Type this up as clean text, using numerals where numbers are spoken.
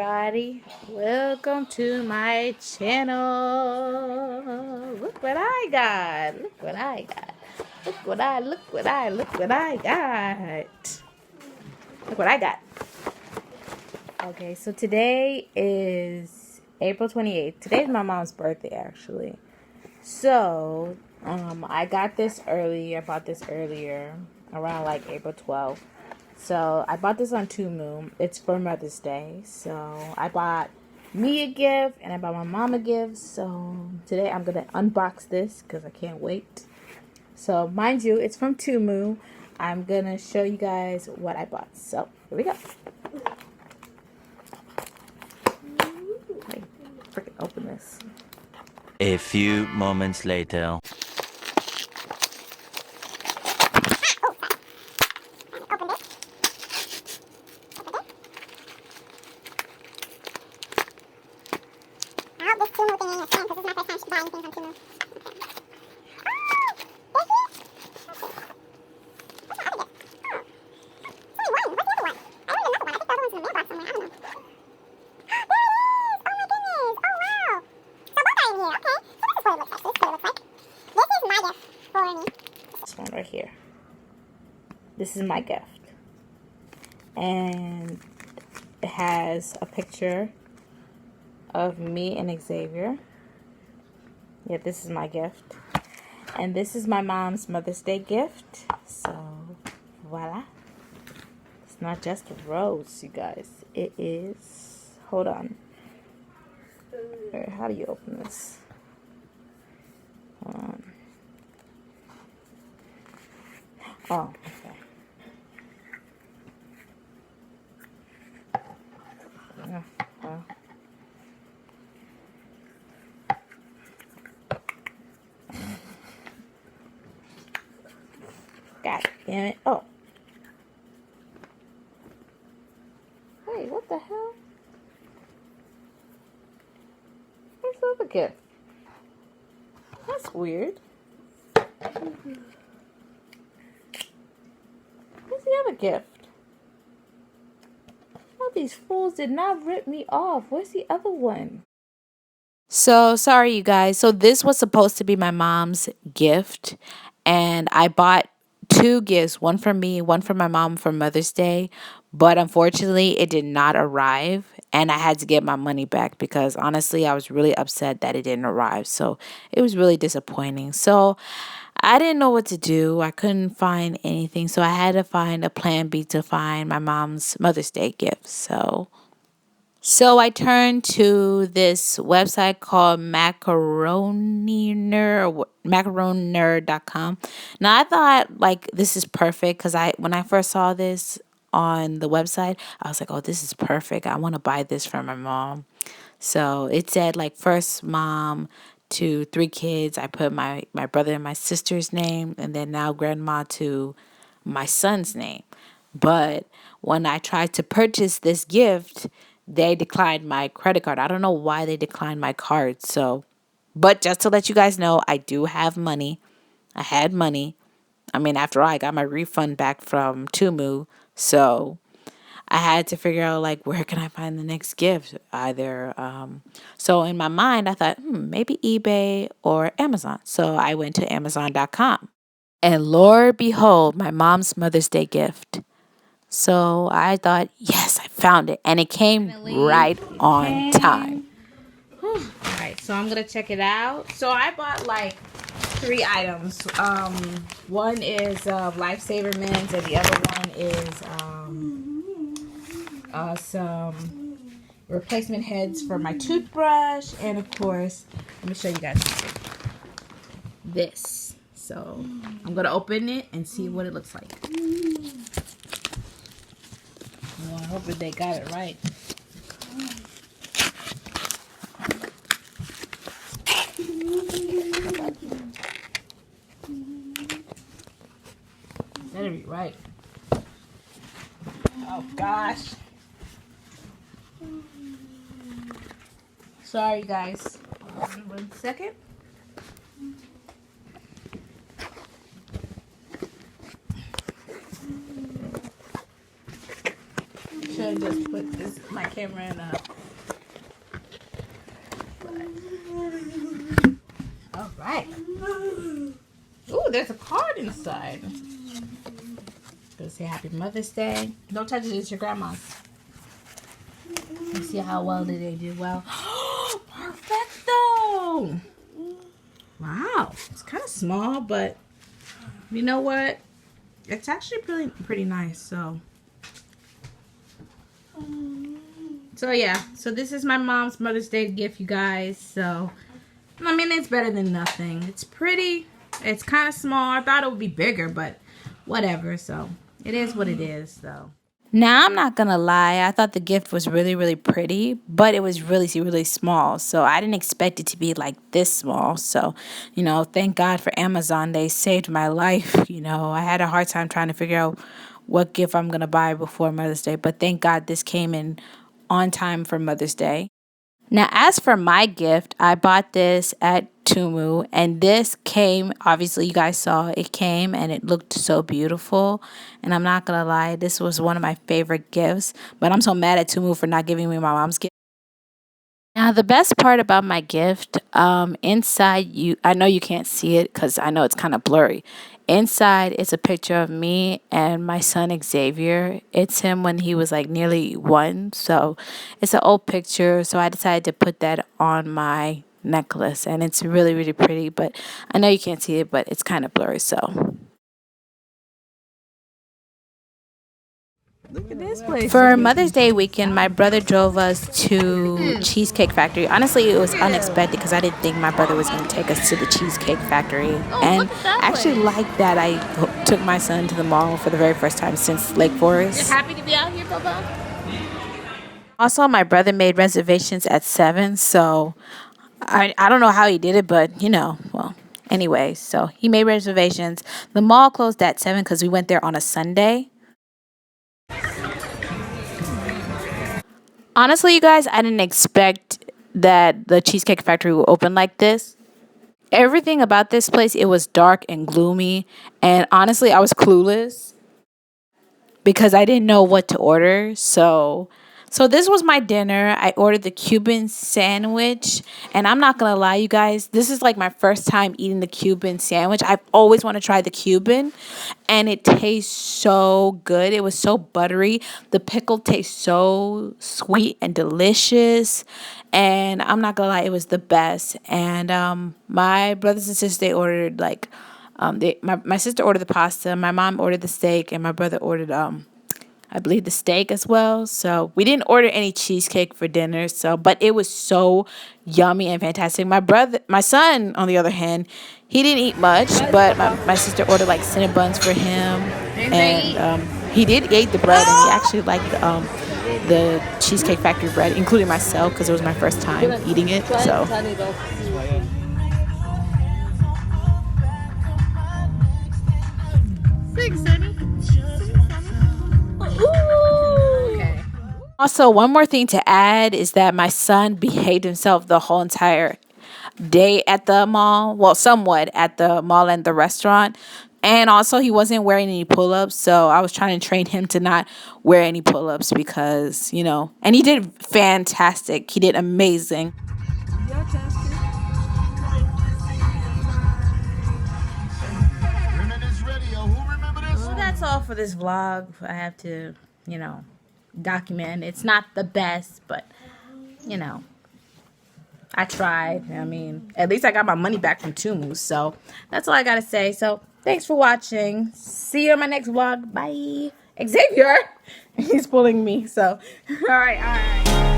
everybody, welcome to my channel. Look what I got. Look what I got. Look what I got. Look what I got. Okay, so today is April 28th. Today's my mom's birthday, actually. So, I got this early. I bought this earlier, around like April 12th. So, I bought this on Temu. It's for Mother's Day. So, I bought me a gift and I bought my mom a gift. So, today I'm going to unbox this because I can't wait. So, mind you, it's from Temu. I'm going to show you guys what I bought. So, here we go. Freaking open this. A few moments later. This one right here. This is my gift. And it has a picture of me and Xavier. Yeah, this is my gift. And this is my mom's Mother's Day gift. So, voila. It's not just a rose, you guys. It is... Hold on. How do you open this? Hold on. Oh, okay. Yeah, well. God damn it. Oh. Wait, what the hell? Where's the other gift? That's weird. Where's the other gift? Oh, these fools did not rip me off. Where's the other one? So, sorry, you guys. So, this was supposed to be my mom's gift. And I bought two gifts, one for me, one for my mom for Mother's Day. But unfortunately, it did not arrive. And I had to get my money back because honestly, I was really upset that it didn't arrive. So, it was really disappointing. So, I didn't know what to do. I couldn't find anything. So, I had to find a plan B to find my mom's Mother's Day gift. So I turned to this website called macaronernerd.com. Now I thought like this is perfect because when I first saw this on the website, I was like, oh, this is perfect. I want to buy this for my mom. So it said like first mom to 3 kids. I put my brother and my sister's name, and then now grandma to my son's name. But when I tried to purchase this gift, they declined my credit card. I don't know why they declined my card. So, but just to let you guys know, I do have money. I had money. I mean, after all, I got my refund back from Temu. So I had to figure out like, where can I find the next gift? So in my mind, I thought, maybe eBay or Amazon. So I went to Amazon.com. And Lord behold, my mom's Mother's Day gift. So I thought, yes, I found it. And it came right on time. All right, so I'm going to check it out. So I bought like 3 items. One is Lifesaver Mints, and the other one is some replacement heads for my toothbrush. And of course, let me show you guys this. So I'm going to open it and see what it looks like. Well, I hope that they got it right. Better be right. Oh gosh. Sorry guys. 1 second. Should have just put my camera in a All right. Ooh, there's a card inside. Gonna say Happy Mother's Day. Don't touch it, it's your grandma's. Let's see how well did they do well. Perfecto! Wow. It's kind of small, but you know what? It's actually pretty nice, so. So yeah, so this is my mom's Mother's Day gift, you guys. So, I mean, it's better than nothing. It's pretty. It's kind of small. I thought it would be bigger, but whatever. So, it is what it is, so. Now, I'm not gonna lie, I thought the gift was really, really pretty, but it was really, really small. So I didn't expect it to be like this small. So, thank God for Amazon. They saved my life. I had a hard time trying to figure out what gift I'm gonna buy before Mother's Day, but thank God this came in on time for Mother's Day. Now, as for my gift, I bought this at Temu, and this came, obviously, you guys saw it came, and it looked so beautiful. And I'm not gonna lie, this was one of my favorite gifts, but I'm so mad at Temu for not giving me my mom's gift. Now, the best part about my gift, inside I know you can't see it because I know it's kind of blurry. Inside, it's a picture of me and my son Xavier. It's him when he was like nearly 1. So it's an old picture. So I decided to put that on my necklace, and it's really, really pretty. But I know you can't see it, but it's kind of blurry. So. Look at this place. For Mother's Day weekend, my brother drove us to Cheesecake Factory. Honestly, it was unexpected because I didn't think my brother was going to take us to the Cheesecake Factory. And I actually like that I took my son to the mall for the very first time since Lake Forest. You're happy to be out here, Papa? Also, my brother made reservations at 7, so I don't know how he did it, but, well, anyway, so he made reservations. The mall closed at 7 because we went there on a Sunday. Honestly, you guys, I didn't expect that the Cheesecake Factory would open like this. Everything about this place, it was dark and gloomy. And honestly, I was clueless because I didn't know what to order. So this was my dinner. I ordered the Cuban sandwich, and I'm not gonna lie, you guys, this is like my first time eating the Cuban sandwich. I've always wanted to try the Cuban, and it tastes so good. It was so buttery. The pickle tastes so sweet and delicious, and I'm not gonna lie, it was the best. And my brothers and sisters, they ordered like my sister ordered the pasta, my mom ordered the steak, and my brother ordered I believe the steak as well. So we didn't order any cheesecake for dinner. But it was so yummy and fantastic. My son, on the other hand, he didn't eat much, but my sister ordered like Cinnabons for him, and he did eat the bread, and he actually liked the Cheesecake Factory bread, including myself because it was my first time eating it. So. Okay. Also, one more thing to add is that my son behaved himself the whole entire day at the mall. Well, somewhat at the mall and the restaurant. And also, he wasn't wearing any pull ups. So I was trying to train him to not wear any pull ups because, and he did fantastic. He did amazing. Well, that's all for this vlog. I have to, document. It's not the best, but, I tried. I mean, at least I got my money back from Temu. So that's all I got to say. So thanks for watching. See you in my next vlog. Bye. Xavier. He's pulling me. So, all right.